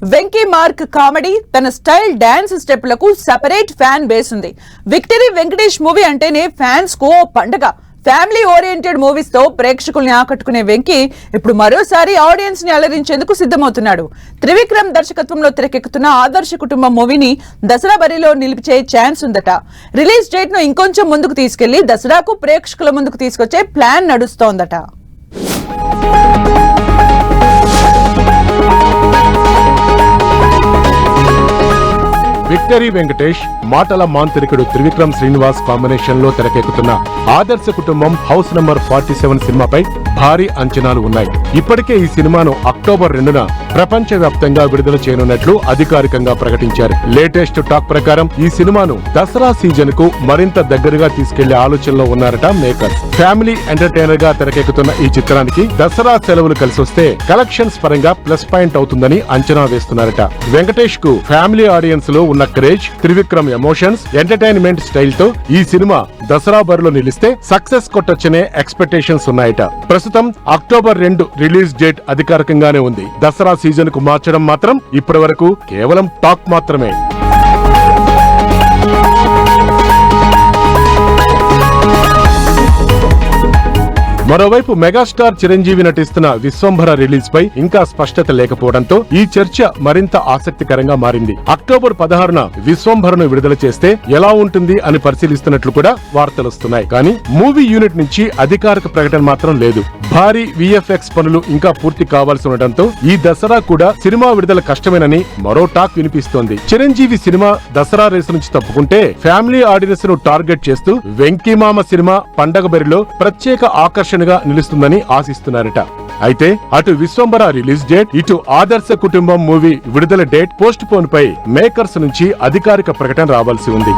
Venky mark comedy, తన style dance స్టెప్లకు separate fan base ఉంది. విక్టరీ వెంకటేష్ మూవీ అంటేనే ఫ్యాన్స్ కు పండగ. ఫ్యామిలీ ఓరియంటెడ్ మూవీస్ తో ప్రేక్షకుల్ని ఆకట్టుకునే వెంకీ ఇప్పుడు మరోసారి ఆడియన్స్ ని అలరించేందుకు సిద్ధమవుతున్నాడు. త్రివిక్రమ్ దర్శకత్వంలో తెరకెక్కుతున్న ఆదర్శ కుటుంబం మూవీని దసరా బరిలో నిలిపే ఛాన్స్ ఉందట. రిలీజ్ డేట్ ను ఇంకొంచెం ముందుకు తీసుకెళ్లి దసరాకు ప్రేక్షకుల ముందుకు తీసుకొచ్చే ప్లాన్ నడుస్తోందట. విక్టరీ వెంకటేష్, మాటల మాంత్రికుడు త్రివిక్రమ్ శ్రీనివాస్ కాంబినేషన్ లో తెరకెక్కుతున్న ఆదర్శ కుటుంబం హౌస్ నంబర్ 47 సినిమాపై భారీ అంచనాలు ఉన్నాయి. ఇప్పటికే ఈ సినిమాను అక్టోబర్ 2న ప్రపంచ వ్యాప్తంగా విడుదల చేయనున్నట్లు అధికారికంగా ప్రకటించారు. లేటెస్ట్ టాక్ ప్రకారం ఈ సినిమాను దసరా సీజన్ కు మరింత దగ్గరగా తీసుకెళ్లే ఆలోచనలో ఉన్నారట మేకర్స్. ఫ్యామిలీ ఎంటర్టైనర్ గా తెరకెక్కుతున్న ఈ చిత్రానికి దసరా సెలవులు కలిసొస్తే కలెక్షన్స్ పరంగా ప్లస్ పాయింట్ అవుతుందని అంచనా వేస్తున్నారట. వెంకటేష్ కు ఫ్యామిలీ ఆడియన్స్ లో ఉన్న craze, Trivikram emotions, entertainment style తో ఈ సినిమా దసరా బరిలో నిలిస్తే సక్సెస్ కొట్టొచ్చనే ఎక్స్పెక్టేషన్స్ ఉన్నాయట. ప్రస్తుతం అక్టోబర్ 2 రిలీజ్ డేట్ అధికారికంగానే ఉంది. దసరా సీజన్ కు మార్చడం మాత్రం ఇప్పటి వరకు కేవలం టాక్ మాత్రమే. మరోవైపు మెగాస్టార్ చిరంజీవి నటిస్తున్న విశ్వంభర రిలీజ్ పై ఇంకా స్పష్టత లేకపోవడంతో ఈ చర్చ మరింత ఆసక్తికరంగా మారింది. అక్టోబర్ 16న విశ్వంభరను విడుదల చేస్తే ఎలా ఉంటుంది అని పరిశీలిస్తున్నట్లు కూడా వార్తలొస్తున్నాయి. కానీ మూవీ యూనిట్ నుంచి అధికారిక ప్రకటన మాత్రం లేదు. భారీ విఎఫ్ఎక్స్ పనులు ఇంకా పూర్తి కావాల్సి ఉండటంతో ఈ దసరా కూడా సినిమా విడుదల కష్టమేనని మరో టాక్ వినిపిస్తోంది. చిరంజీవి సినిమా దసరా రేసు నుంచి తప్పుకుంటే ఫ్యామిలీ ఆడియన్స్ ను టార్గెట్ చేస్తూ వెంకీమామ సినిమా పండగ బరిలో ప్రత్యేక ఆకర్షణగా నిలుస్తుందని ఆశిస్తున్నారట. అయితే అటు విశ్వంభర రిలీజ్ డేట్, ఇటు ఆదర్శ కుటుంబం మూవీ విడుదల డేట్ పోస్ట్ పోన్ పై మేకర్స్ నుంచి అధికారిక ప్రకటన రావాల్సి ఉంది.